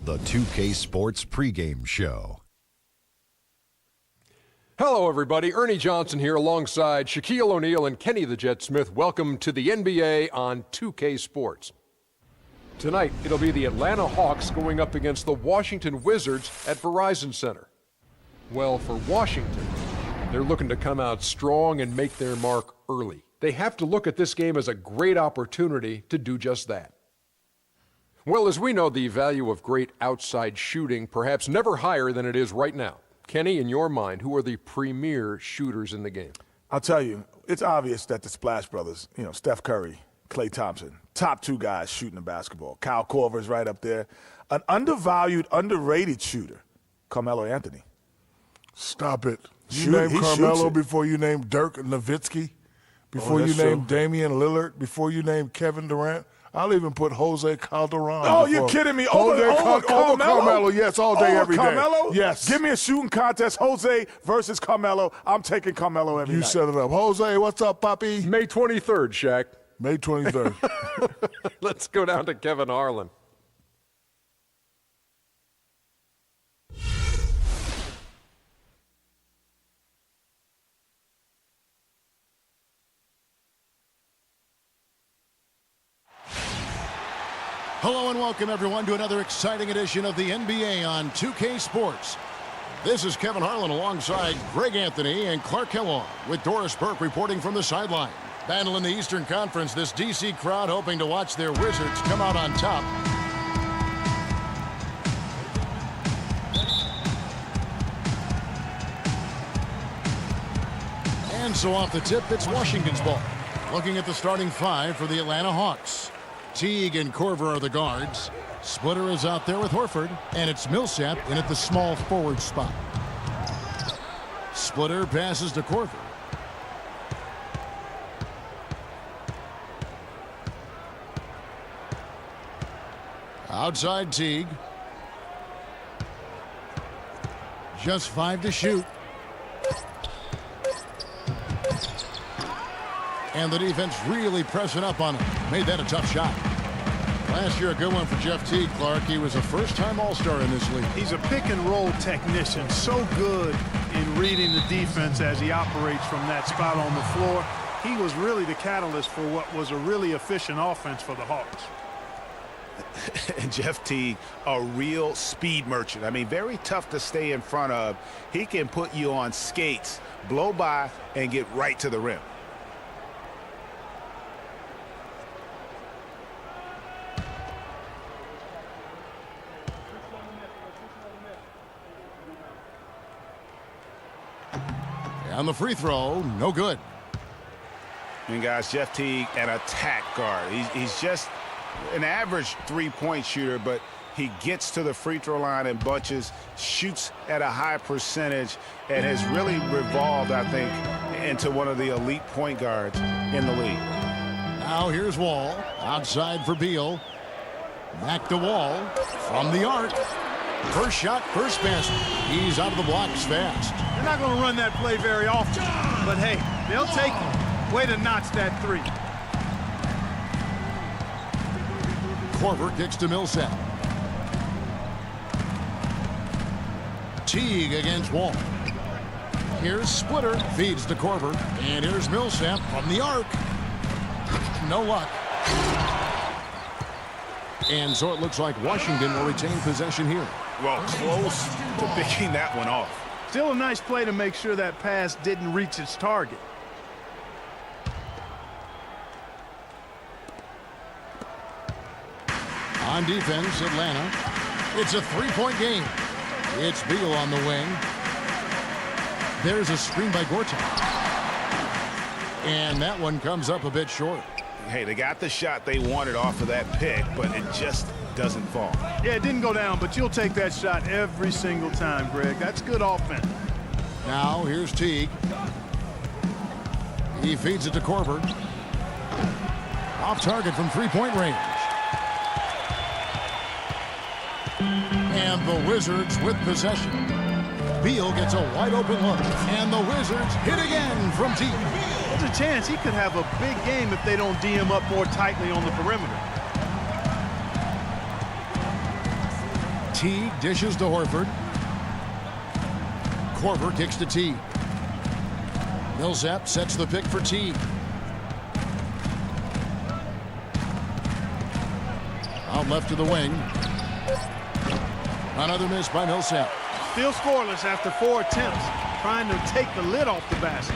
The 2K Sports pregame show. Hello, everybody. Ernie Johnson here alongside Shaquille O'Neal and Kenny the Jet Smith. Welcome to the NBA on 2K Sports. Tonight, it'll be the Atlanta Hawks going up against the Washington Wizards at Verizon Center. Well, for Washington, they're looking to come out strong and make their mark early. They have to look at this game as a great opportunity to do just that. Well, as we know, the value of great outside shooting perhaps never higher than it is right now. Kenny, in your mind, who are the premier shooters in the game? I'll tell you, it's obvious that the Splash Brothers, Steph Curry, Klay Thompson, top two guys shooting the basketball. Kyle Korver's right up there. An undervalued, underrated shooter, Carmelo Anthony. Stop it. You name Carmelo before you name Dirk Nowitzki, before you name Damian Lillard, before you name Kevin Durant. I'll even put Jose Calderon. Oh, you're kidding me. Over Carmelo, yes, all day, every day. Carmelo? Yes. Give me a shooting contest, Jose versus Carmelo. I'm taking Carmelo every night. You set it up. Jose, what's up, Papi? May 23rd, Shaq. May 23rd. Let's go down to Kevin Harlan. Hello and welcome everyone to another exciting edition of the NBA on 2K Sports. This is Kevin Harlan alongside Greg Anthony and Clark Kellogg with Doris Burke reporting from the sideline. Battle in the Eastern Conference, this DC crowd hoping to watch their Wizards come out on top. And so off the tip, it's Washington's ball. Looking at the starting five for the Atlanta Hawks. Teague and Korver are the guards. Splitter is out there with Horford, and it's Millsap in at the small forward spot. Splitter passes to Korver. Outside Teague. Just 5 to shoot. And the defense really pressing up on him. Made that a tough shot. Last year, a good one for Jeff Teague, Clark. He was a first-time All-Star in this league. He's a pick-and-roll technician. So good in reading the defense as he operates from that spot on the floor. He was really the catalyst for what was a really efficient offense for the Hawks. And Jeff Teague, a real speed merchant. I mean, very tough to stay in front of. He can put you on skates, blow by, and get right to the rim. On the free throw, no good. And guys, Jeff Teague, an attack guard. He's just an average three-point shooter, but he gets to the free throw line in bunches, shoots at a high percentage, and has really revolved, I think, into one of the elite point guards in the league. Now here's Wall, outside for Beal. Back to Wall, from the arc. First shot, first basket. He's out of the blocks fast. They're not going to run that play very often, but hey, they'll take it. Way to notch that three. Korver kicks to Millsap. Teague against Wall. Here's Splitter, feeds to Korver, and here's Millsap from the arc. No luck. And so it looks like Washington will retain possession here. Well, close to picking that one off. Still a nice play to make sure that pass didn't reach its target. On defense, Atlanta. It's a three-point game. It's Beal on the wing. There's a screen by Gortat. And that one comes up a bit short. Hey, they got the shot they wanted off of that pick, but it just doesn't fall. Yeah, it didn't go down, but you'll take that shot every single time, Greg. That's good offense. Now, here's Teague. He feeds it to Korver. Off target from three-point range. And the Wizards with possession. Beal gets a wide-open look, and the Wizards hit again from Teague. There's a chance he could have a big game if they don't D him up more tightly on the perimeter. Teague dishes to Horford. Korver kicks to Teague. Millsap sets the pick for Teague. Out left to the wing. Another miss by Millsap. Still scoreless after 4 attempts, trying to take the lid off the basket.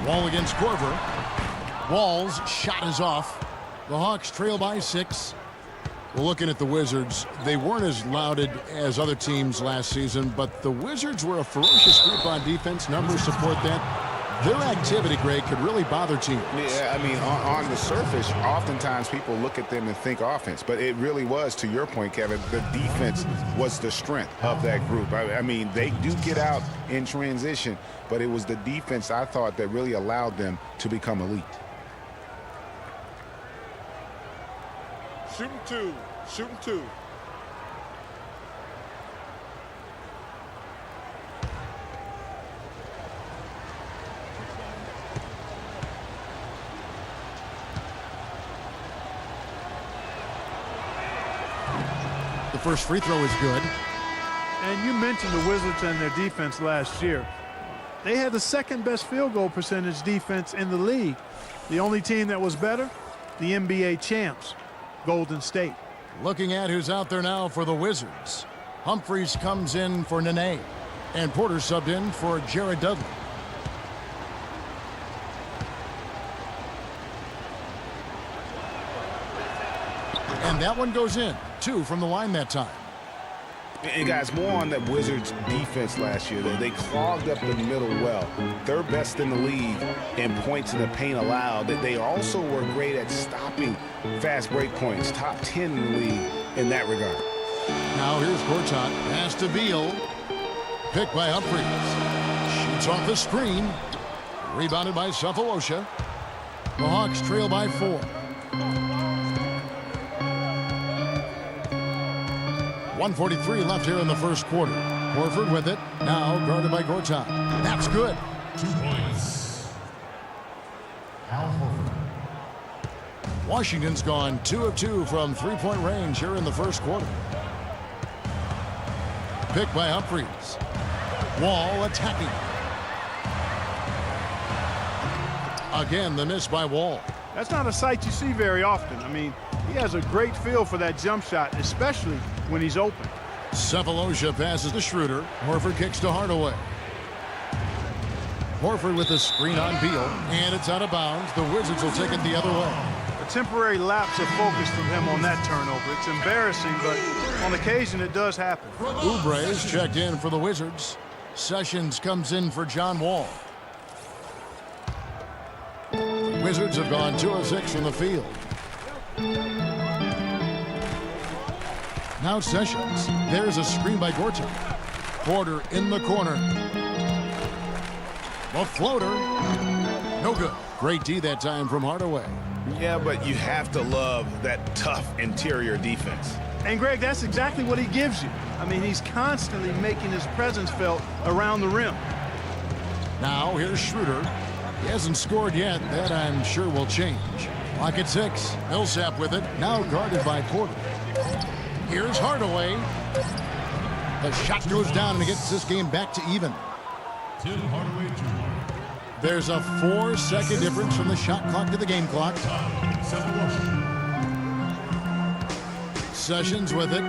Wall against Korver. Wall's shot is off. The Hawks trail by 6. Well, looking at the Wizards, they weren't as lauded as other teams last season, but the Wizards were a ferocious group on defense. Numbers support that. Their activity, Greg, could really bother teams. Yeah, I mean, on the surface, oftentimes people look at them and think offense, but it really was, to your point, Kevin, the defense was the strength of that group. I mean, they do get out in transition, but it was the defense, I thought, that really allowed them to become elite. Shooting two. Shooting two. The first free throw is good. And you mentioned the Wizards and their defense last year. They had the second best field goal percentage defense in the league. The only team that was better, the NBA champs, Golden State. Looking at who's out there now for the Wizards. Humphries comes in for Nene. And Porter subbed in for Jared Dudley. And that one goes in. 2 from the line that time. And guys, more on that Wizards defense last year. They clogged up the middle well. Third best in the league in points in the paint allowed. They also were great at stopping fast break points. Top 10 in the league in that regard. Now here's Gortat. Pass to Beal. Picked by Humphries. Shoots off the screen. Rebounded by Sefolosha. The Hawks trail by 4. 1:43 left here in the first quarter. Horford with it. Now guarded by Gortat. That's good. 2 points. Al Horford. Washington's gone 2 of 2 from three-point range here in the first quarter. Picked by Humphries. Wall attacking. Again, the miss by Wall. That's not a sight you see very often. I mean, he has a great feel for that jump shot, especially when he's open. Sefolosha passes to Schroeder. Horford kicks to Hardaway. Horford with a screen on Beal, and it's out of bounds. The Wizards will take it the other way. A temporary lapse of focus from him on that turnover. It's embarrassing, but on occasion it does happen. Oubre's checked in for the Wizards. Sessions comes in for John Wall. The Wizards have gone 2 of 6 from the field. Now Sessions. There's a screen by Gortat. Porter in the corner. A floater. No good. Great D that time from Hardaway. Yeah, but you have to love that tough interior defense. And Greg, that's exactly what he gives you. I mean, he's constantly making his presence felt around the rim. Now here's Schroeder. He hasn't scored yet. That I'm sure will change. Clock at 6. Millsap with it. Now guarded by Porter. Here's Hardaway. The shot goes down and it gets this game back to even. Tim Hardaway Jr. There's a 4-second difference from the shot clock to the game clock. Sessions with it.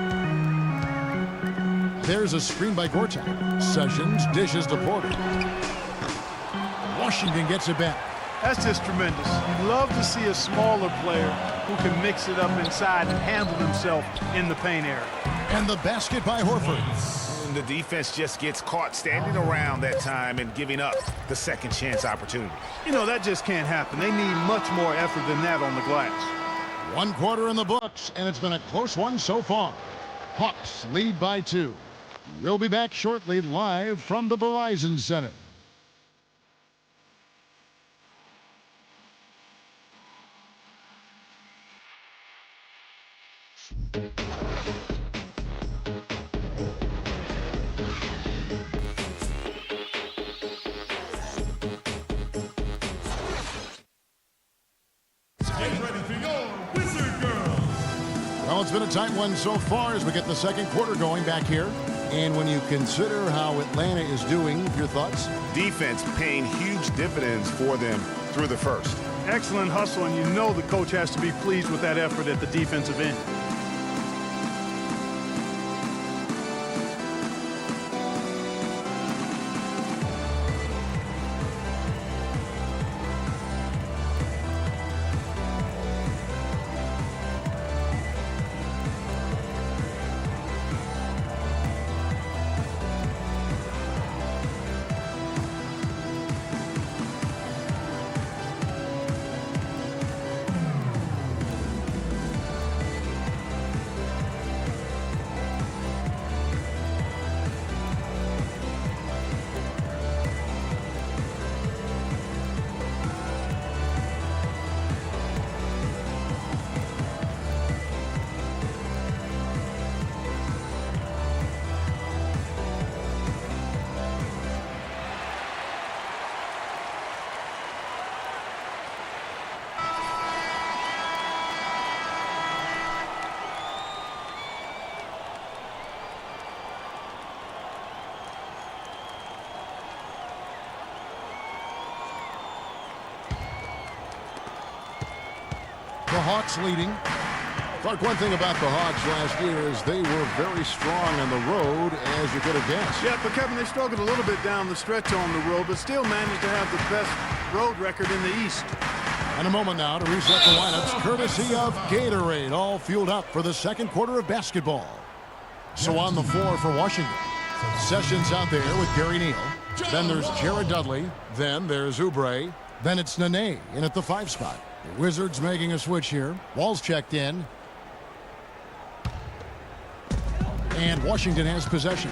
There's a screen by Gortat. Sessions dishes to Porter. Washington gets it back. That's just tremendous. You'd love to see a smaller player who can mix it up inside and handle himself in the paint area. And the basket by Horford. And the defense just gets caught standing around that time and giving up the second chance opportunity. You know, that just can't happen. They need much more effort than that on the glass. 1 quarter in the books, and it's been a close one so far. Hawks lead by 2. We'll be back shortly live from the Verizon Center. Get ready for your Wizard Girls. Well, it's been a tight one so far as we get the second quarter going back here. And when you consider how Atlanta is doing, your thoughts? Defense paying huge dividends for them through the first. Excellent hustle, and you know the coach has to be pleased with that effort at the defensive end. The Hawks leading. Clark, one thing about the Hawks last year is they were very strong on the road, as you could have guessed. Yeah, but Kevin, they struggled a little bit down the stretch on the road, but still managed to have the best road record in the East. And a moment now to reset the lineups, courtesy of Gatorade, all fueled up for the second quarter of basketball. So on the floor for Washington, Sessions out there with Gary Neal. Then there's Jared Dudley. Then there's Oubre. Then it's Nene in at the 5 spot. The Wizards making a switch here. Wall's checked in. And Washington has possession.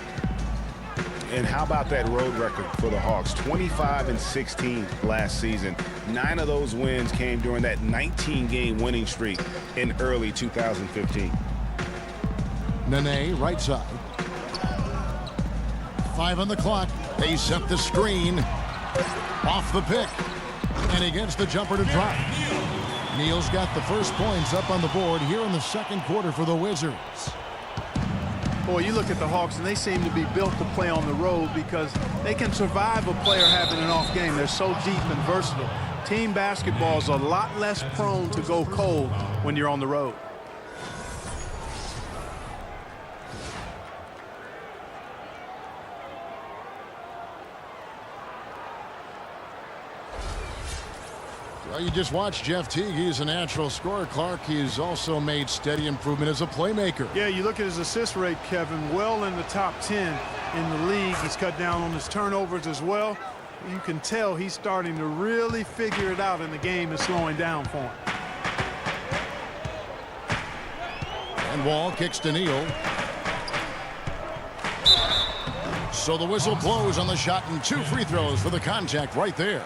And how about that road record for the Hawks? 25-16 last season. 9 of those wins came during that 19-game winning streak in early 2015. Nene, right side. 5 on the clock. They set the screen. Off the pick. And he gets the jumper to drop. Neal's got the first points up on the board here in the second quarter for the Wizards. Boy, you look at the Hawks, and they seem to be built to play on the road because they can survive a player having an off game. They're so deep and versatile. Team basketball is a lot less prone to go cold when you're on the road. Well, you just watched Jeff Teague. He's a natural scorer. Clark, he's also made steady improvement as a playmaker. Yeah, you look at his assist rate, Kevin, well in the top 10 in the league. He's cut down on his turnovers as well. You can tell he's starting to really figure it out, and the game is slowing down for him. And Wall kicks to Neal. So the whistle blows on the shot, and 2 free throws for the contact right there.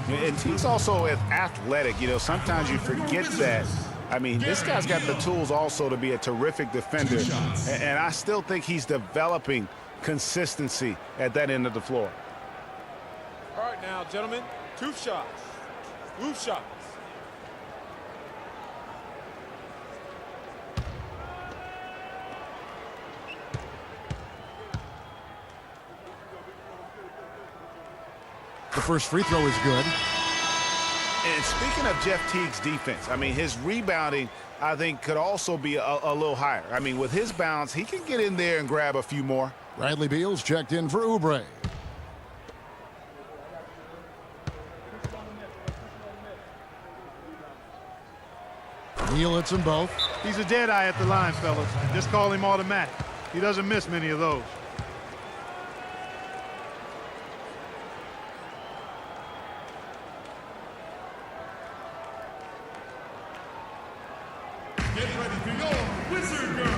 And he's also athletic. You know, sometimes you forget that. I mean, this guy's got the tools also to be a terrific defender. And I still think he's developing consistency at that end of the floor. All right, now, gentlemen, 2 shots. 2 shots. The first free throw is good. And speaking of Jeff Teague's defense, I mean, his rebounding, I think, could also be a little higher. I mean, with his bounce, he can get in there and grab a few more. Bradley Beal's checked in for Oubre. Neal hits them both. He's a dead eye at the line, fellas. Just call him automatic. He doesn't miss many of those. Get ready for your Wizard Girls.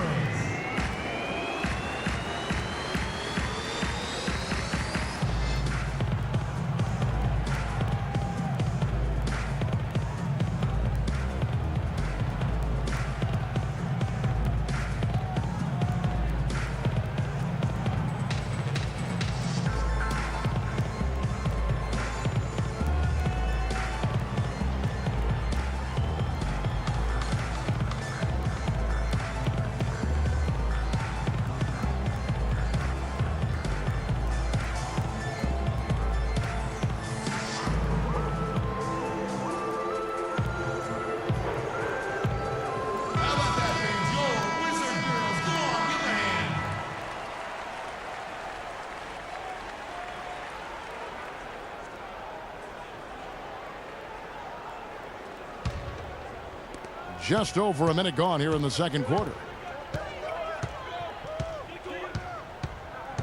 just over a minute gone here in the second quarter.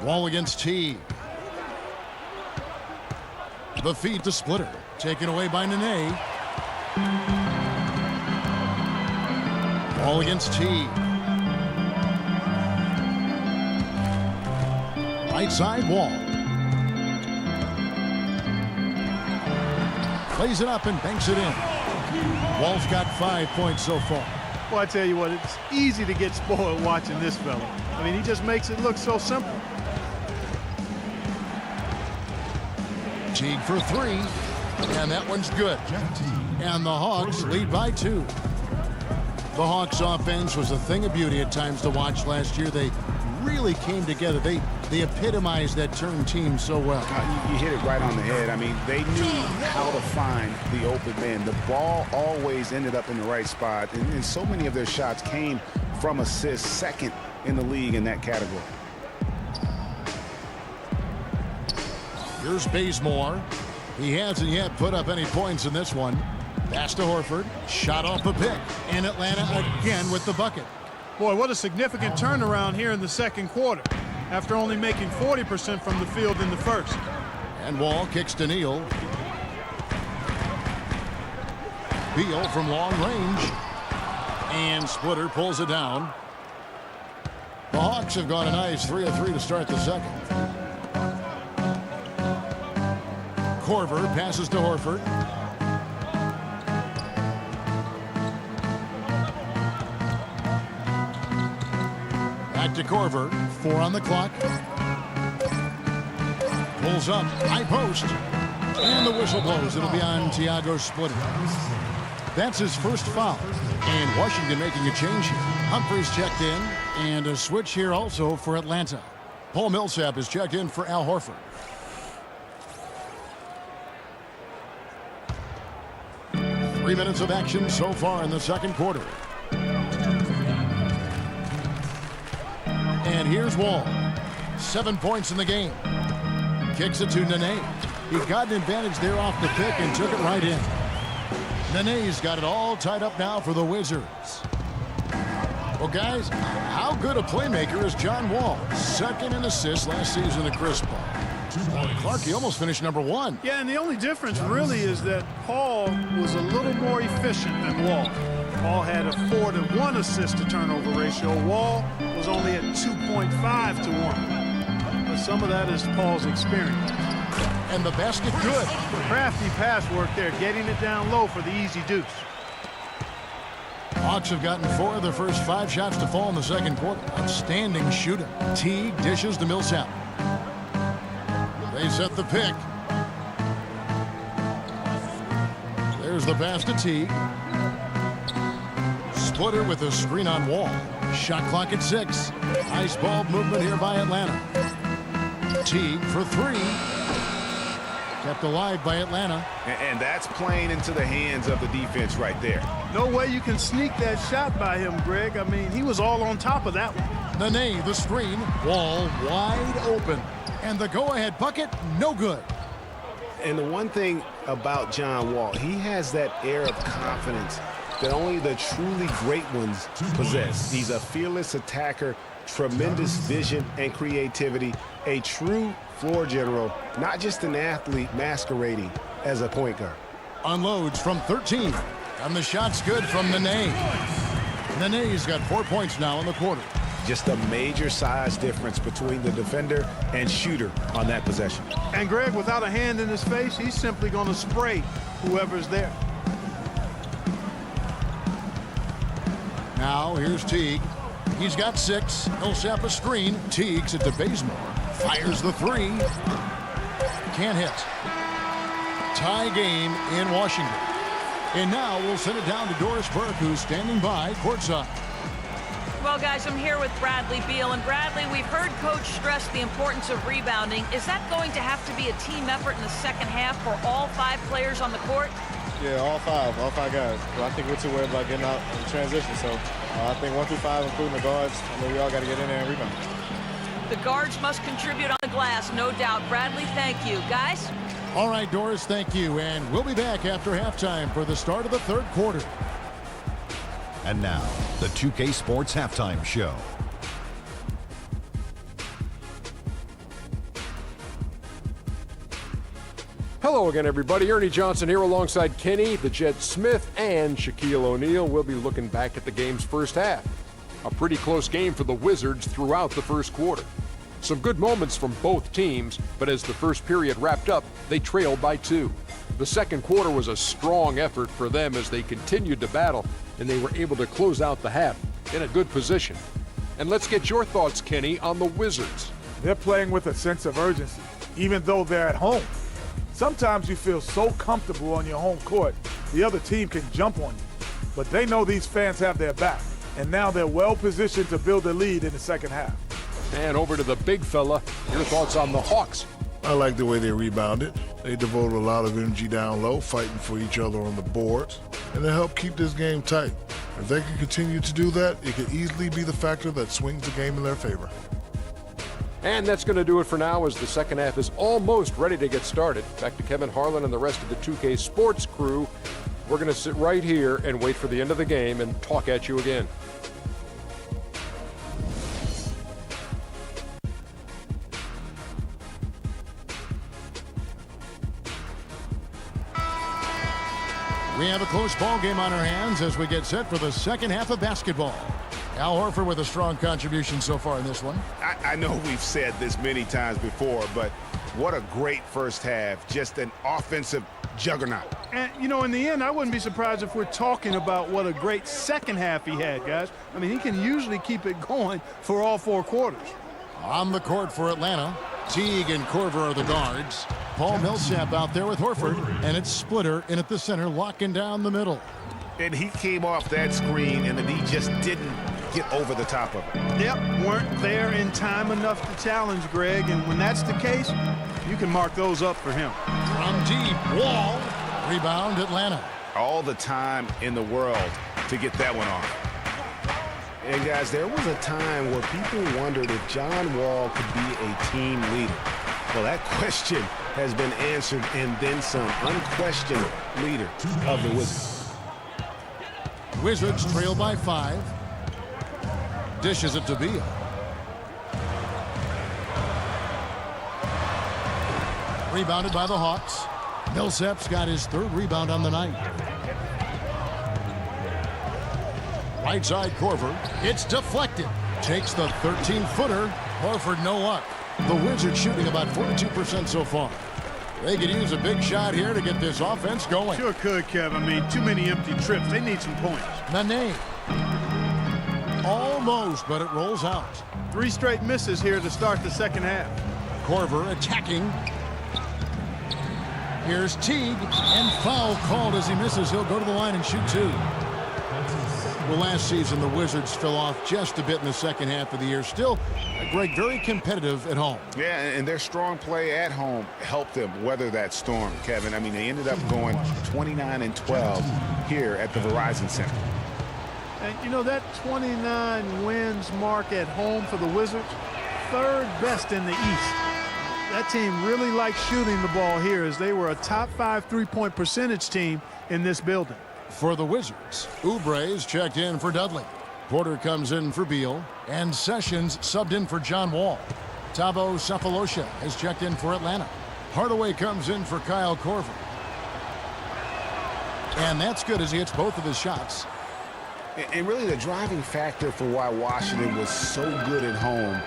Wall against Teague. The feed to Splitter. Taken away by Nene. Wall against Teague. Right side, Wall. Plays it up and banks it in. Wall's got 5 points so far. Well, I tell you what, it's easy to get spoiled watching this fella. I mean, he just makes it look so simple. Teague for three, and that one's good. And the Hawks lead by 2. The Hawks offense was a thing of beauty at times to watch last year. They really came together. They epitomized that term team so well. You hit it right on the head. I mean, they knew how to find the open man. The ball always ended up in the right spot, and so many of their shots came from assists, second in the league in that category. Here's Bazemore. He hasn't yet put up any points in this one. Pass to Horford. Shot off the pick. And Atlanta again with the bucket. Boy, what a significant turnaround here in the second quarter after only making 40% from the field in the first. And Wall kicks to Neal. Beal from long range. And Splitter pulls it down. The Hawks have gone a nice 3 of 3 to start the second. Korver passes to Horford. Back to Korver. 4 on the clock. Pulls up. High post. And the whistle blows. It'll be on Thiago Splitter. That's his first foul. And Washington making a change here. Humphries checked in. And a switch here also for Atlanta. Paul Millsap is checked in for Al Horford. Three minutes of action so far in the second quarter. And here's Wall. 7 points in the game. Kicks it to Nene. He got an advantage there off the pick and took it right in. Nene's got it all tied up now for the Wizards. Well, guys, how good a playmaker is John Wall? Second in assists last season at Chris Paul. Clark, he almost finished number 1. Yeah, and the only difference really is that Paul was a little more efficient than Wall. Paul had a 4-to-1 assist to turnover ratio. Wall was only at 2.5 to 1. But some of that is Paul's experience. And the basket good. Crafty pass work there, getting it down low for the easy deuce. Hawks have gotten 4 of their first 5 shots to fall in the second quarter. Outstanding shooting. Teague dishes to Millsap. They set the pick. There's the pass to Teague. Splitter with a screen on Wall. Shot clock at 6. Nice ball movement here by Atlanta. Teague for 3. Kept alive by Atlanta. And that's playing into the hands of the defense right there. No way you can sneak that shot by him, Greg. I mean, he was all on top of that one. Nene, the screen. Wall wide open. And the go-ahead bucket, no good. And the one thing about John Wall, he has that air of confidence that only the truly great ones possess. He's a fearless attacker, tremendous vision and creativity, a true floor general, not just an athlete masquerading as a point guard. Unloads from 13. And the shot's good from Nene. Nene's got 4 points now in the quarter. Just a major size difference between the defender and shooter on that possession. And Greg, without a hand in his face, he's simply going to spray whoever's there. Now here's Teague. He's got 6. Millsap a screen. Teague's it to Bazemore. Fires the 3. Can't hit. Tie game in Washington. And now we'll send it down to Doris Burke, who's standing by courtside. Well, guys, I'm here with Bradley Beal. And Bradley, we've heard Coach stress the importance of rebounding. Is that going to have to be a team effort in the second half for all 5 players on the court? Yeah, all five guys. Well, I think we're too worried about getting out in transition. So I think 1 through 5, including the guards, I mean, we all got to get in there and rebound. The guards must contribute on the glass, no doubt. Bradley, thank you. Guys? All right, Doris, thank you. And we'll be back after halftime for the start of the third quarter. And now, the 2K Sports Halftime Show. Hello again, everybody. Ernie Johnson here alongside Kenny, the Jet Smith, and Shaquille O'Neal. We'll be looking back at the game's first half. A pretty close game for the Wizards throughout the first quarter. Some good moments from both teams, but as the first period wrapped up, they trailed by 2. The second quarter was a strong effort for them as they continued to battle, and they were able to close out the half in a good position. And let's get your thoughts, Kenny, on the Wizards. They're playing with a sense of urgency, even though they're at home. Sometimes you feel so comfortable on your home court, the other team can jump on you. But they know these fans have their back, and now they're well positioned to build a lead in the second half. And over to the big fella, your thoughts on the Hawks. I like the way they rebounded. They devoted a lot of energy down low, fighting for each other on the boards, and they helped keep this game tight. If they can continue to do that, it could easily be the factor that swings the game in their favor. And that's going to do it for now as the second half is almost ready to get started. Back to Kevin Harlan and the rest of the 2K Sports crew. We're going to sit right here and wait for the end of the game and talk at you again. We have a close ball game on our hands as we get set for the second half of basketball. Al Horford with a strong contribution so far in this one. I know we've said this many times before, but what a great first half. Just an offensive juggernaut. And, you know, in the end, I wouldn't be surprised if we're talking about what a great second half he had, guys. I mean, he can usually keep it going for all 4 quarters. On the court for Atlanta, Teague and Korver are the guards. Paul Millsap out there with Horford, and it's Splitter in at the center, locking down the middle. And he came off that screen, and then he just didn't get over the top of it. Yep, weren't there in time enough to challenge Greg, and when that's the case, you can mark those up for him. From deep, Wall, rebound Atlanta. All the time in the world to get that one off. And guys, there was a time where people wondered if John Wall could be a team leader. Well, that question has been answered and then some. Unquestioned leader of the Wizards. Wizards trail by 5. Dishes it to Beal. Rebounded by the Hawks. Millsap's got his 3rd rebound on the night. Right side Korver. It's deflected. Takes the 13-footer. Horford no luck. The Wizards shooting about 42% so far. They could use a big shot here to get this offense going. Sure could, Kev. I mean, too many empty trips. They need some points. Nene. Almost, but it rolls out. 3 straight misses here to start the second half. Korver attacking. Here's Teague, and foul called as he misses. He'll go to the line and shoot 2. Well, last season, the Wizards fell off just a bit in the second half of the year. Still, Greg, very competitive at home. Yeah, and their strong play at home helped them weather that storm, Kevin. I mean, they ended up going 29-12 here at the Verizon Center. And, you know, that 29 wins mark at home for the Wizards, 3rd best in the East. That team really likes shooting the ball here as they were a top 5 3-point percentage team in this building. For the Wizards, Oubre's checked in for Dudley. Porter comes in for Beal, and Sessions subbed in for John Wall. Thabo Sefolosha has checked in for Atlanta. Hardaway comes in for Kyle Korver. And that's good as he hits both of his shots. And really the driving factor for why Washington was so good at home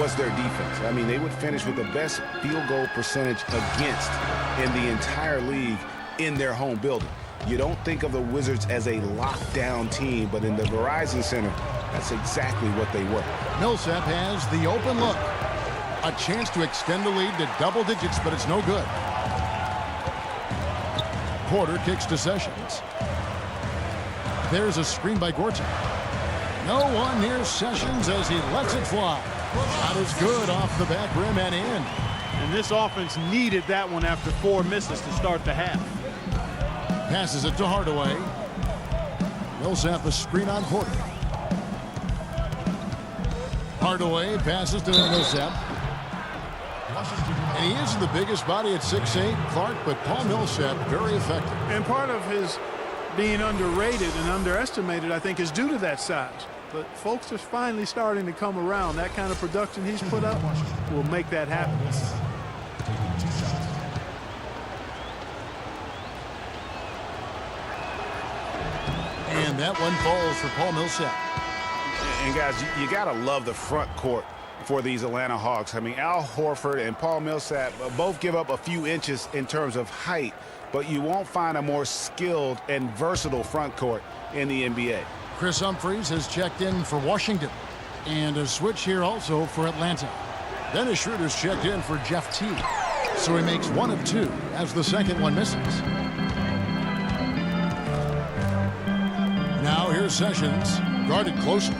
was their defense. I mean, they would finish with the best field goal percentage against in the entire league in their home building. You don't think of the Wizards as a lockdown team, but in the Verizon Center, that's exactly what they were. Millsap has the open look. A chance to extend the lead to double digits, but it's no good. Porter kicks to Sessions. There's a screen by Gortat. No one near Sessions as he lets it fly. Shot is good off the back rim and in. And this offense needed that one after 4 misses to start the half. Passes it to Hardaway. Millsap a screen on Porter. Hardaway passes to Millsap. And he isn't the biggest body at 6'8", Clark, but Paul Millsap very effective. And part of his being underrated and underestimated, I think, is due to that size. But folks are finally starting to come around. That kind of production he's put up will make that happen. And that one falls for Paul Millsap. And guys, you got to love the front court for these Atlanta Hawks. I mean, Al Horford and Paul Millsap both give up a few inches in terms of height, but you won't find a more skilled and versatile front court in the NBA. Chris Humphries has checked in for Washington. And a switch here also for Atlanta. Dennis Schroeder's checked in for Jeff Teague. So he makes 1 of 2 as the second one misses. Now here's Sessions, guarded closer.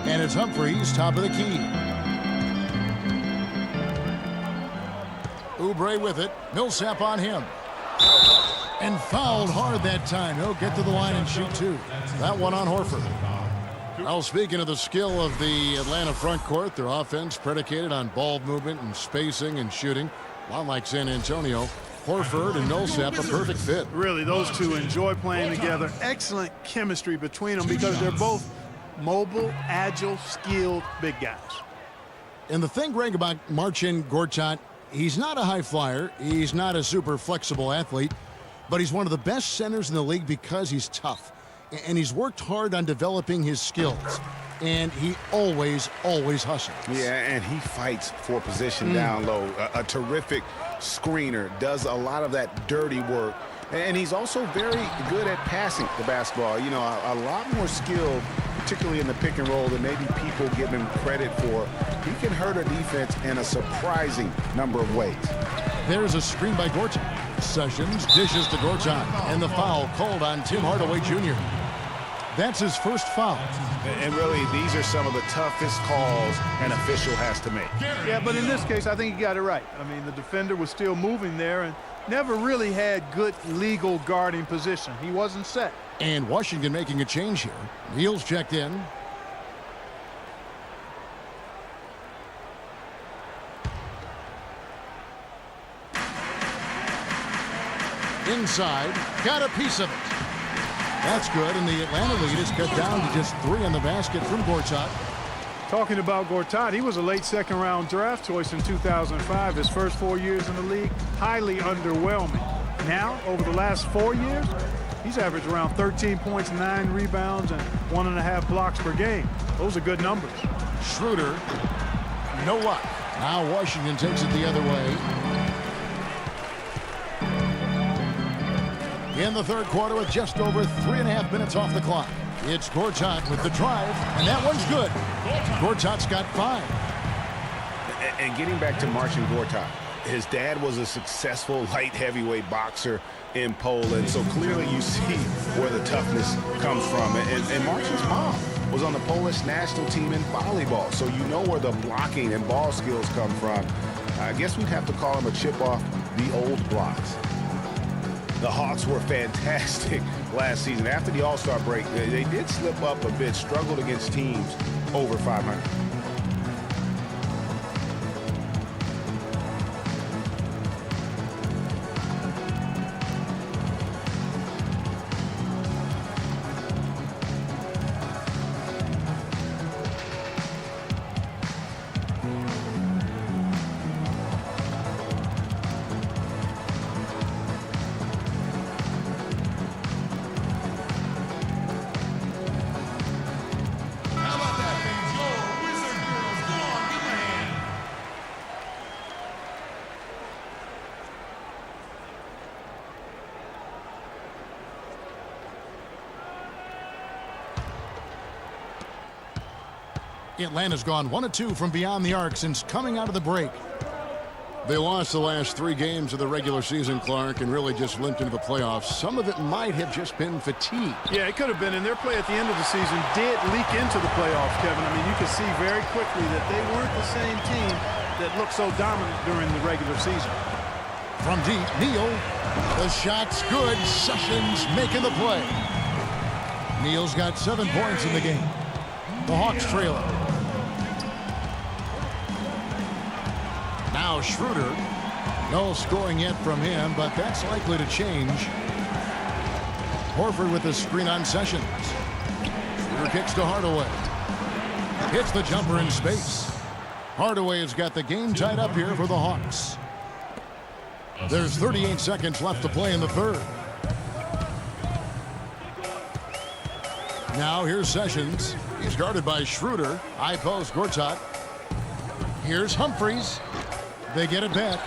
And it's Humphries, top of the key. Oubre with it. Millsap on him. And fouled hard that time. He'll get to the line and shoot 2. That one on Horford. Well, speaking of the skill of the Atlanta front court, their offense predicated on ball movement and spacing and shooting. A lot like San Antonio. Horford and Millsap a perfect fit. Really, those two enjoy playing together. Excellent chemistry between them because they're both mobile, agile, skilled big guys. And the thing, Greg, about Marcin Gortat, he's not a high flyer. He's not a super flexible athlete, but he's one of the best centers in the league because he's tough. And he's worked hard on developing his skills. And he always hustles. Yeah, and he fights for position down low. A terrific screener, does a lot of that dirty work. And he's also very good at passing the basketball. You know, a lot more skilled, particularly in the pick and roll, than maybe people give him credit for. He can hurt a defense in a surprising number of ways. There's a screen by Gortat. Sessions dishes to Gortat. And the foul called on Tim Hardaway Jr. That's his first foul. And really, these are some of the toughest calls an official has to make. Yeah, but in this case, I think he got it right. I mean, the defender was still moving there and never really had good legal guarding position. He wasn't set. And Washington making a change here. Neal's checked in. Inside, got a piece of it. That's good, and the Atlanta lead is cut down to just 3 on the basket from Gortat. Talking about Gortat, he was a late second-round draft choice in 2005. His first 4 years in the league, highly underwhelming. Now, over the last 4 years, he's averaged around 13 points, 9 rebounds, and 1.5 blocks per game. Those are good numbers. Schroeder, no luck. Now Washington takes it the other way. In the third quarter with just over 3.5 minutes off the clock. It's Gortat with the drive, and that one's good. Gortat's got 5. And getting back to Marcin Gortat, his dad was a successful light heavyweight boxer in Poland, so clearly you see where the toughness comes from. And Marcin's mom was on the Polish national team in volleyball, so you know where the blocking and ball skills come from. I guess we'd have to call him a chip off the old blocks. The Hawks were fantastic last season. After the All-Star break, they did slip up a bit, struggled against teams over 500. Atlanta's gone 1 of 2 from beyond the arc since coming out of the break. They lost the last 3 games of the regular season, Clark, and really just limped into the playoffs. Some of it might have just been fatigue. Yeah, it could have been, and their play at the end of the season did leak into the playoffs, Kevin. I mean, you could see very quickly that they weren't the same team that looked so dominant during the regular season. From deep, Neal. The shot's good. Sessions making the play. Neal's got 7 points in the game. The Hawks trail it. Now Schroeder. No scoring yet from him, but that's likely to change. Horford with the screen on Sessions. Shooter kicks to Hardaway. Hits the jumper in space. Hardaway has got the game tied up here for the Hawks. There's 38 seconds left to play in the third. Now here's Sessions. He's guarded by Schroeder. High post, Gortat. Here's Humphries. They get it back.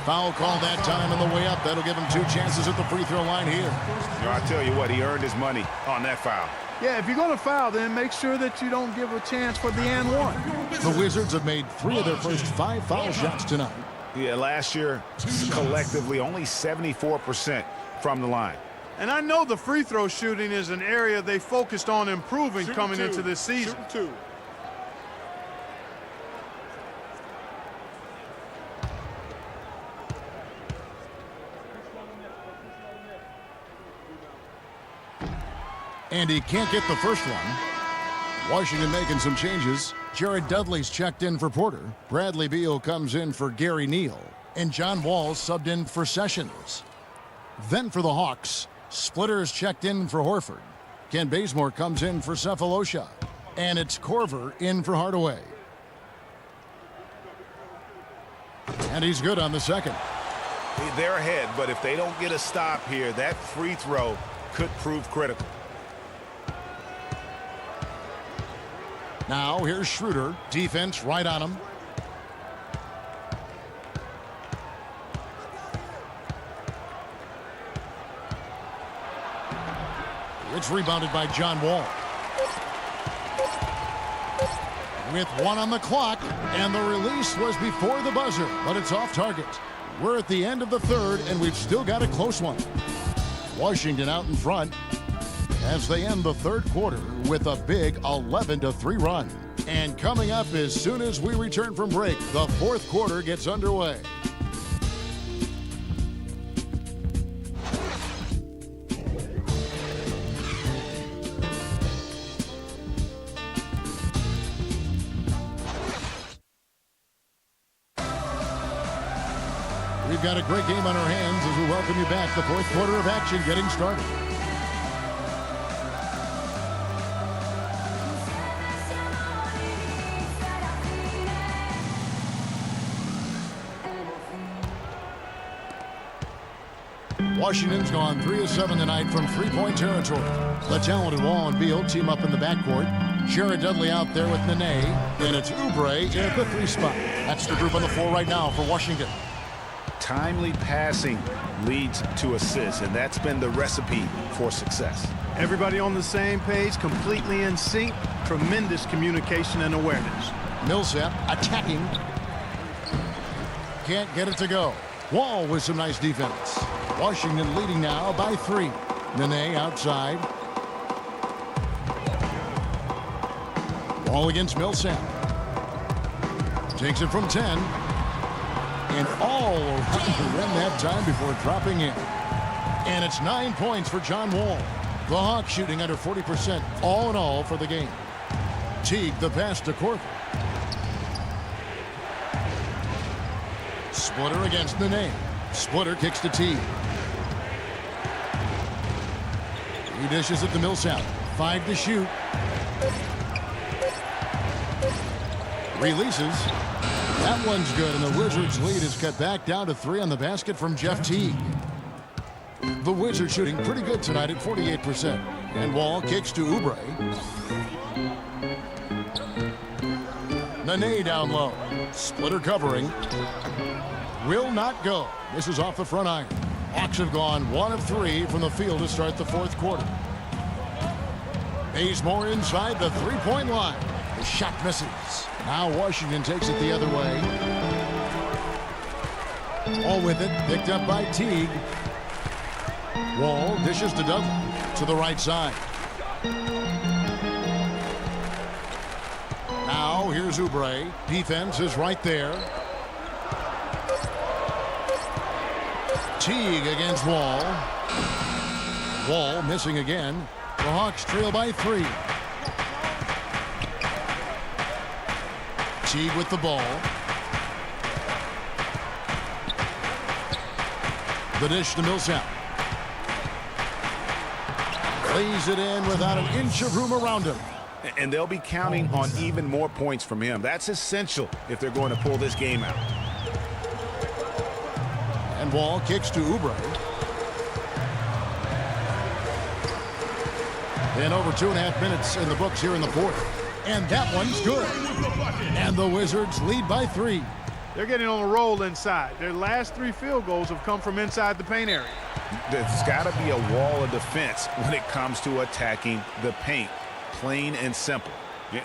Foul call that time on the way up. That'll give him 2 chances at the free throw line here. You know, I tell you what, he earned his money on that foul. Yeah, if you're going to foul, then make sure that you don't give a chance for the and one. The Wizards have made 3 of their first 5 foul shots tonight. Yeah, last year, collectively, only 74% from the line. And I know the free throw shooting is an area they focused on improving coming into this season. Shoot 2. And he can't get the first one. Washington making some changes. Jared Dudley's checked in for Porter. Bradley Beal comes in for Gary Neal. And John Wall subbed in for Sessions. Then for the Hawks, Splitter's checked in for Horford. Ken Bazemore comes in for Cephalosha. And it's Korver in for Hardaway. And he's good on the second. They're ahead, but if they don't get a stop here, that free throw could prove critical. Now here's Schroeder. Defense right on him. It's rebounded by John Wall. With 1 on the clock, and the release was before the buzzer, but it's off target. We're at the end of the third, and we've still got a close one. Washington out in front as they end the third quarter with a big 11-3 run. And coming up as soon as we return from break, the fourth quarter gets underway. We've got a great game on our hands as we welcome you back. The fourth quarter of action getting started. Washington's gone 3 of 7 tonight from three-point territory. The talented Wall and Beal team up in the backcourt. Jared Dudley out there with Nene, and it's Oubre in at the 3 spot. That's the group on the floor right now for Washington. Timely passing leads to assists, and that's been the recipe for success. Everybody on the same page, completely in sync. Tremendous communication and awareness. Millsap attacking. Can't get it to go. Wall with some nice defense. Washington leading now by 3. Nene outside. Wall against Millsap. Takes it from 10. And all around the rim that time before dropping in. And it's 9 points for John Wall. The Hawks shooting under 40% all in all for the game. Teague the pass to Korver. Splitter against Nene. Splitter kicks to Teague. He dishes it to Millsap. 5 to shoot. Releases. That one's good, and the Wizards' lead is cut back down to 3 on the basket from Jeff Teague. The Wizards shooting pretty good tonight at 48%. And Wall kicks to Oubre. Nene down low. Splitter covering. Will not go. This is off the front iron. Hawks have gone 1 of 3 from the field to start the fourth quarter. Bazemore inside the three-point line. The shot misses. Now Washington takes it the other way. Wall with it, picked up by Teague. Wall dishes to Dudley to the right side. Now here's Oubre. Defense is right there. Teague against Wall. Wall missing again. The Hawks trail by 3. Teague with the ball. The dish to Millsap. Lays it in without an inch of room around him. And they'll be counting on even more points from him. That's essential if they're going to pull this game out. And Wall kicks to Oubre. And over 2.5 minutes in the books here in the fourth. And that one's good. And the Wizards lead by 3. They're getting on a roll inside. Their last 3 field goals have come from inside the paint area. There's got to be a wall of defense when it comes to attacking the paint. Plain and simple.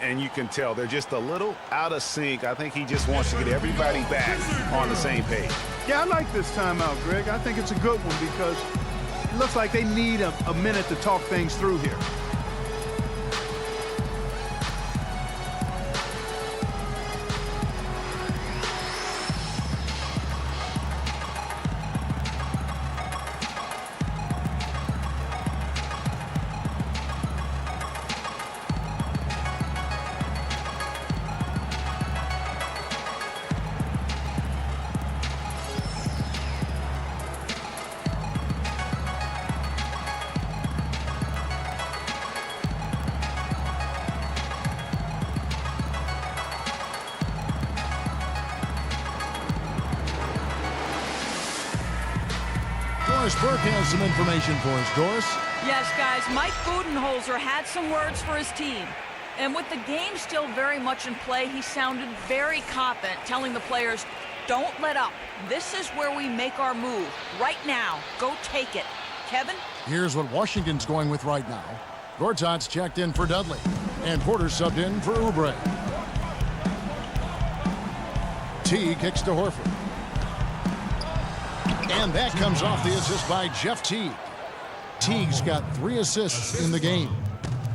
And you can tell they're just a little out of sync. I think he just wants to get everybody back on the same page. Yeah, I like this timeout, Greg. I think it's a good one because it looks like they need a minute to talk things through here. Doris Burke has some information for us. Doris? Yes, guys, Mike Budenholzer had some words for his team. And with the game still very much in play, he sounded very confident, telling the players, don't let up. This is where we make our move. Right now. Go take it. Kevin? Here's what Washington's going with right now. Gortat's checked in for Dudley. And Porter subbed in for Oubre. T kicks to Horford. And that comes off the assist by Jeff Teague. Teague's got 3 assists in the game.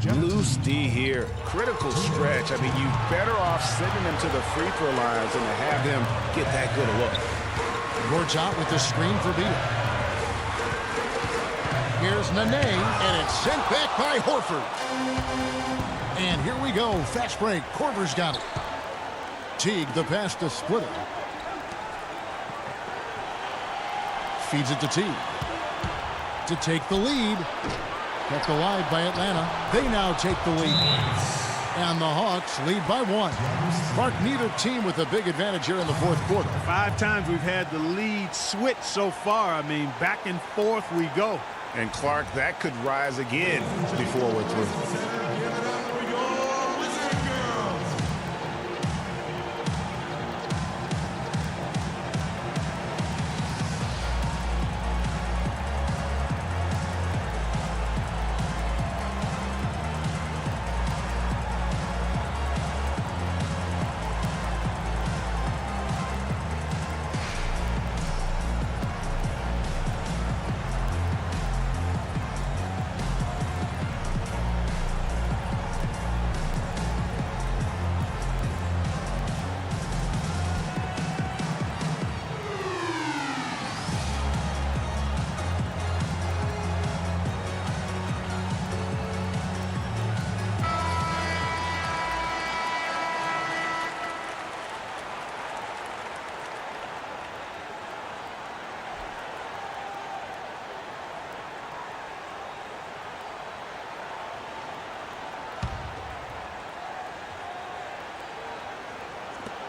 Loose D here. Critical stretch. I mean, you better off sending them to the free throw lines than to have them get that good a look. Gortat with the screen for Beal. Here's Nene, and it's sent back by Horford. And here we go. Fast break. Korver's got it. Teague, the pass to Splitter. Feeds it to Teague. To take the lead. Kept alive by Atlanta. They now take the lead. And the Hawks lead by 1. Clark, neither team with a big advantage here in the fourth quarter. 5 times we've had the lead switch so far. I mean, back and forth we go. And Clark, that could rise again before we're through.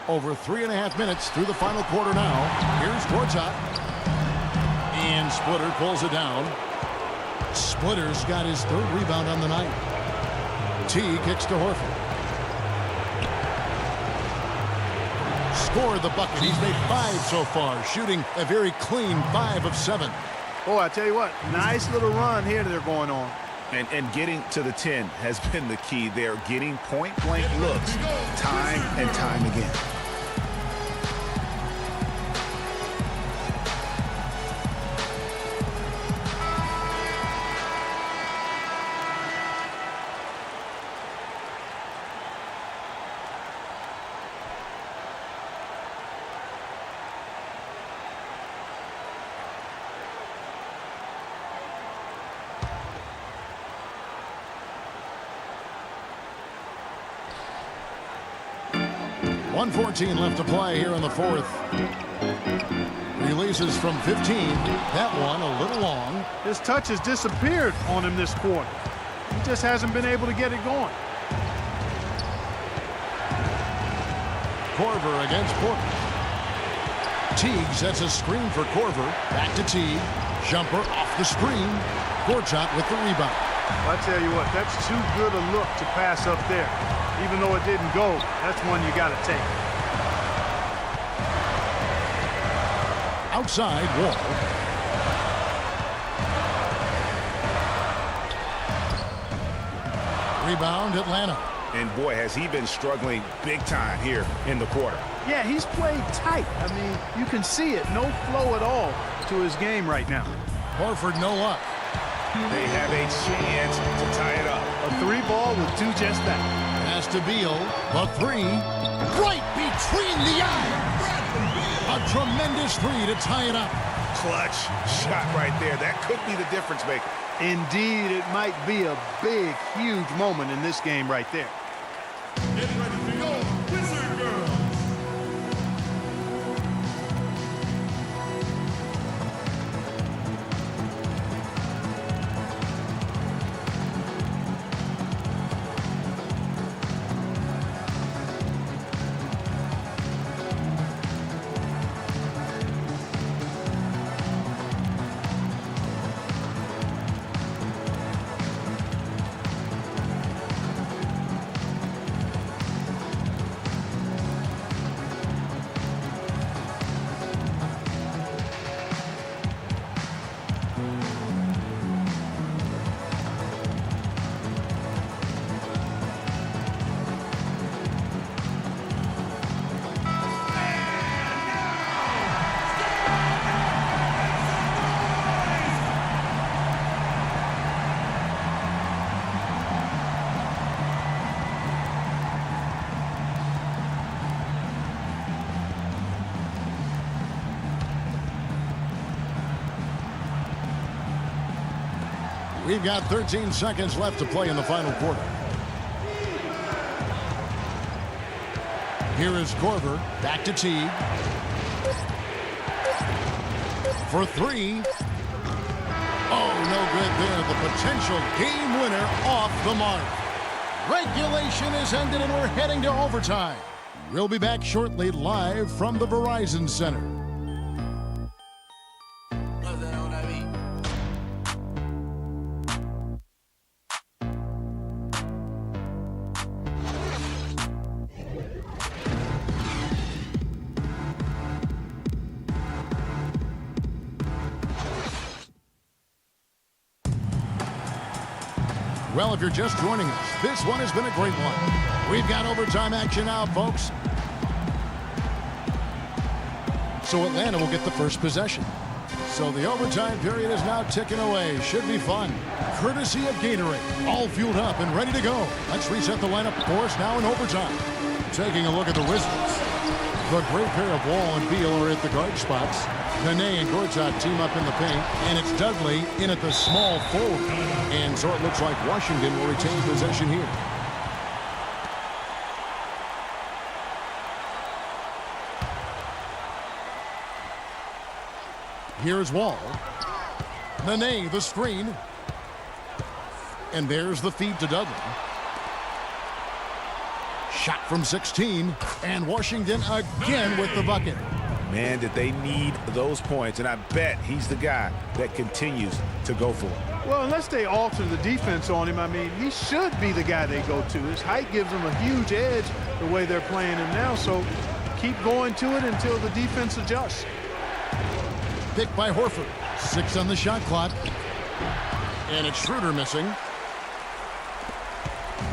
Over 3.5 minutes through the final quarter now. Here's Gortat. And Splitter pulls it down. Splitter's got his 3rd rebound on the night. T kicks to Horford. Scored the bucket. He's made 5 so far, shooting a very clean 5 of 7. Oh, I tell you what, nice little run here that they're going on. And getting to the 10 has been the key. They're getting point-blank looks time and time again. .114 left to play here in the fourth. Releases from 15. That one a little long. His touch has disappeared on him this quarter. He just hasn't been able to get it going. Korver against Porter. Teague sets a screen for Korver. Back to Teague. Jumper off the screen. Gortat with the rebound. I tell you what, that's too good a look to pass up there. Even though it didn't go, that's one you got to take. Outside, Wall. Rebound, Atlanta. And boy, has he been struggling big time here in the quarter. Yeah, he's played tight. I mean, you can see it. No flow at all to his game right now. Horford, no luck. They have a chance to tie it up. A 3-ball would do just that. Pass to Beal. The 3. Right between the eyes. A tremendous 3 to tie it up. Clutch shot right there. That could be the difference maker. Indeed, it might be a big, huge moment in this game right there. Get ready for your Wizard Girls. We've got 13 seconds left to play in the final quarter. Here is Korver. Back to Teague. For 3. Oh, no good there. The potential game winner off the mark. Regulation is ended and we're heading to overtime. We'll be back shortly live from the Verizon Center. Well, if you're just joining us, this one has been a great one. We've got overtime action now, folks. So Atlanta will get the first possession. So the overtime period is now ticking away. Should be fun. Courtesy of Gatorade. All fueled up and ready to go. Let's reset the lineup for us now in overtime. Taking a look at the Wizards. The great pair of Wall and Beal are at the guard spots. Nene and Gortat team up in the paint, and it's Dudley in at the small forward. And so it looks like Washington will retain possession here. Here's Wall. Nene, the screen. And there's the feed to Dudley. Shot from 16, and Washington again with the bucket. Man, did they need those points, and I bet he's the guy that continues to go for it. Well, unless they alter the defense on him, I mean, he should be the guy they go to. His height gives him a huge edge the way they're playing him now, so keep going to it until the defense adjusts. Picked by Horford. 6 on the shot clock. And it's Schroeder missing.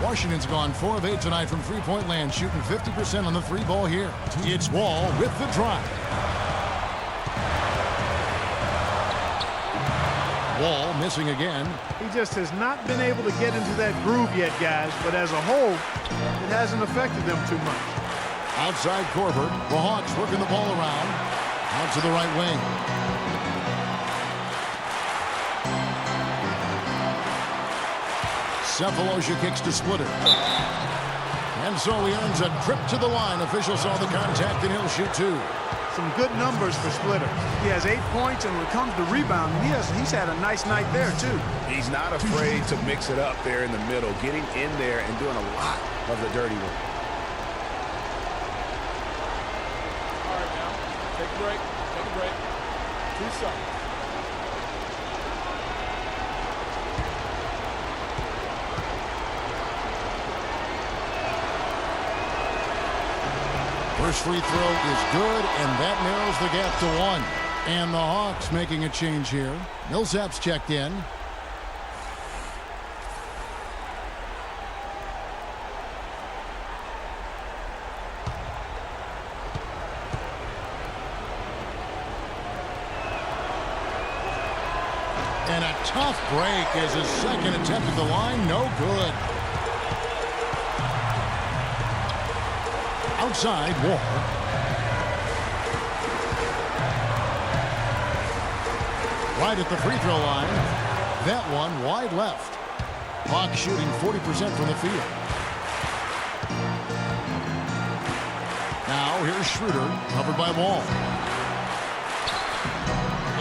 Washington's gone 4 of 8 tonight from three-point land, shooting 50% on the 3-ball here. It's Wall with the drive. Wall missing again. He just has not been able to get into that groove yet, guys, but as a whole, it hasn't affected them too much. Outside Korver. The Hawks working the ball around. Out to the right wing. Cephalosha kicks to Splitter. And so he earns a trip to the line. Officials saw the contact and he'll shoot 2. some good numbers for Splitter. He has 8 points, and when it comes to rebounding, he's had a nice night there, too. He's not afraid to mix it up there in the middle, getting in there and doing a lot of the dirty work. All right, now, take a break. Take a break. 2 shots. First free throw is good, and that narrows the gap to 1. And the Hawks making a change here. Millsap's checked in. And a tough break as his second attempt at the line. No good. Outside, Wall. Right at the free throw line. That one wide left. Hawks shooting 40% from the field. Now here's Schroeder, covered by Wall.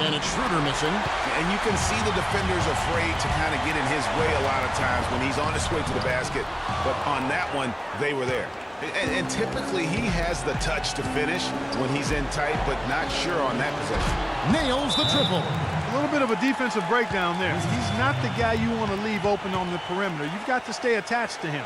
And it's Schroeder missing. And you can see the defenders afraid to kind of get in his way a lot of times when he's on his way to the basket. But on that one, they were there. And typically he has the touch to finish when he's in tight, but not sure on that possession. Nails the triple. A little bit of a defensive breakdown there. He's not the guy you want to leave open on the perimeter. You've got to stay attached to him.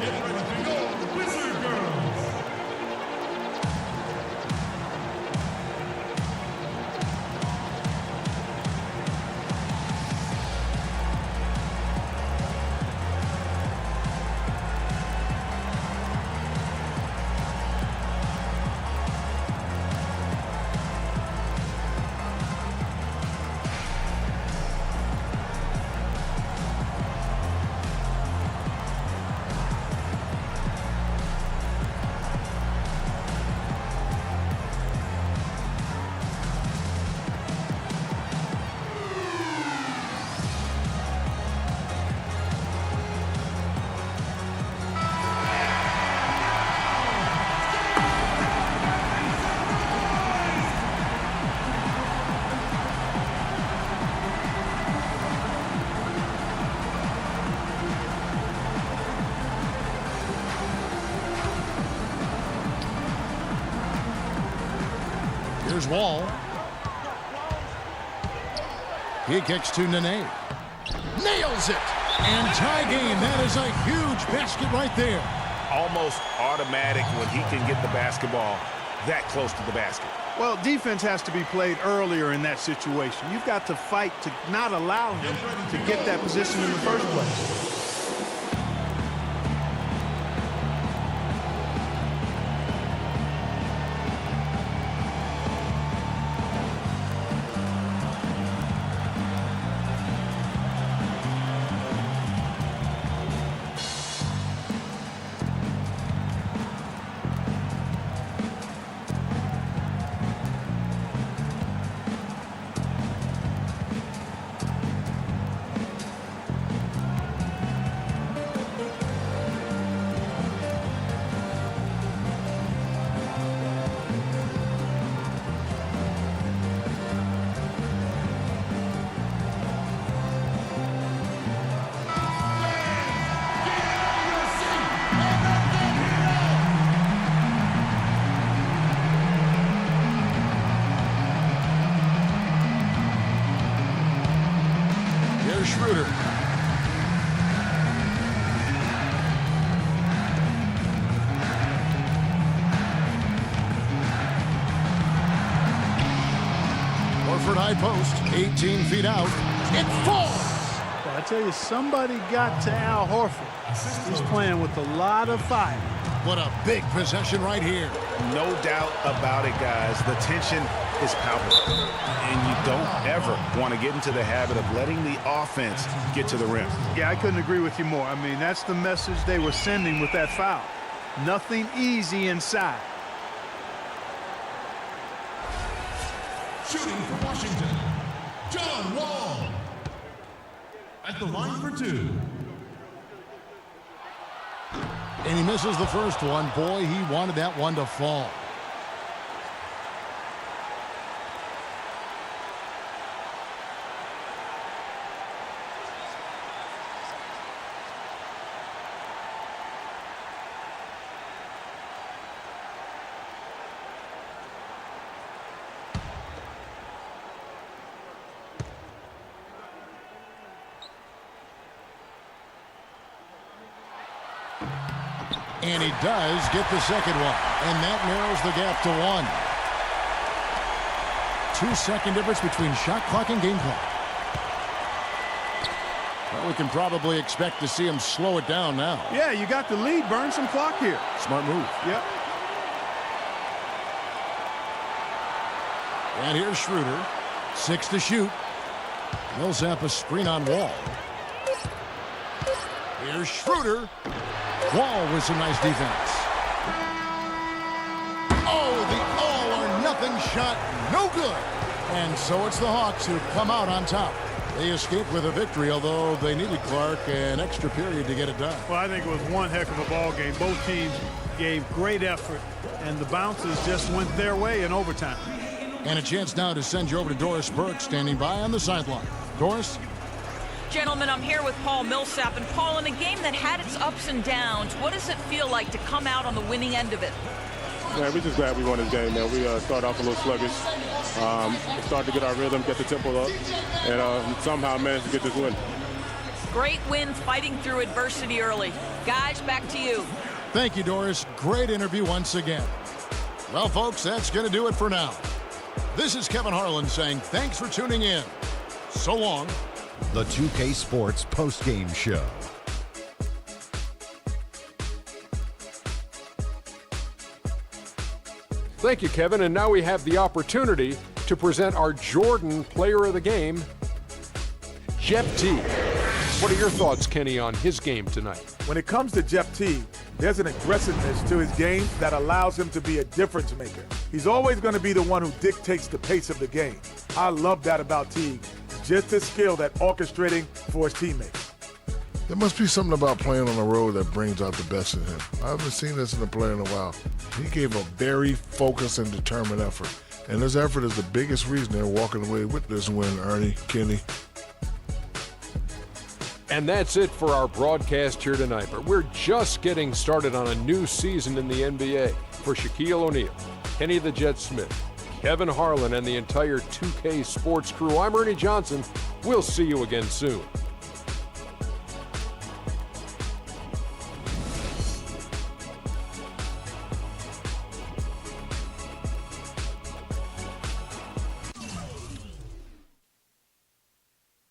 Get ready to go, Wizard Girls. Here's Wall. He kicks to Nene. Nails it! And tie game. That is a huge basket right there. Almost automatic when he can get the basketball that close to the basket. Well, defense has to be played earlier in that situation. You've got to fight to not allow him to get that position in the first place. Schroeder. Horford high post, 18 feet out. It falls! Well, I tell you, somebody got to Al Horford. He's playing with a lot of fire. What a big possession right here. No doubt about it, guys. The tension is palpable. And you don't ever want to get into the habit of letting the offense get to the rim. Yeah, I couldn't agree with you more. I mean, that's the message they were sending with that foul. Nothing easy inside. Shooting for Washington, John Wall. At the line for two, And he misses the first one. Boy, he wanted that one to fall. And he does get the second one. And that narrows the gap to 1. 2-second difference between shot clock and game clock. Well, we can probably expect to see him slow it down now. Yeah, you got the lead. Burn some clock here. Smart move. Yep. And here's Schroeder. 6 to shoot. Millsap a screen on Wall. Here's Schroeder. Wall with some nice defense. Oh, the all-or-nothing shot. No good. And so it's the Hawks who come out on top. They escaped with a victory, although they needed Clark an extra period to get it done. Well, I think it was one heck of a ball game. Both teams gave great effort, and the bounces just went their way in overtime. And a chance now to send you over to Doris Burke, standing by on the sideline. Doris? Gentlemen, I'm here with Paul Millsap. And Paul, in a game that had its ups and downs, what does it feel like to come out on the winning end of it? Man, we're just glad we won this game, man. We started off a little sluggish. Started to get our rhythm, get the tempo up, and somehow managed to get this win. Great win fighting through adversity early. Guys, back to you. Thank you, Doris. Great interview once again. Well, folks, that's going to do it for now. This is Kevin Harlan saying thanks for tuning in. So long. The 2K Sports postgame show. Thank you, Kevin. And now we have the opportunity to present our Jordan Player of the Game, Jeff Teague. What are your thoughts, Kenny, on his game tonight? When it comes to Jeff Teague, there's an aggressiveness to his game that allows him to be a difference maker. He's always going to be the one who dictates the pace of the game. I love that about Teague. Just his skill at orchestrating for his teammates. There must be something about playing on the road that brings out the best in him. I haven't seen this in a player in a while. He gave a very focused and determined effort. And this effort is the biggest reason they're walking away with this win, Ernie, Kenny. And that's it for our broadcast here tonight. But we're just getting started on a new season in the NBA. For Shaquille O'Neal, Kenny the Jet Smith, Kevin Harlan, and the entire 2K Sports crew, I'm Ernie Johnson. We'll see you again soon.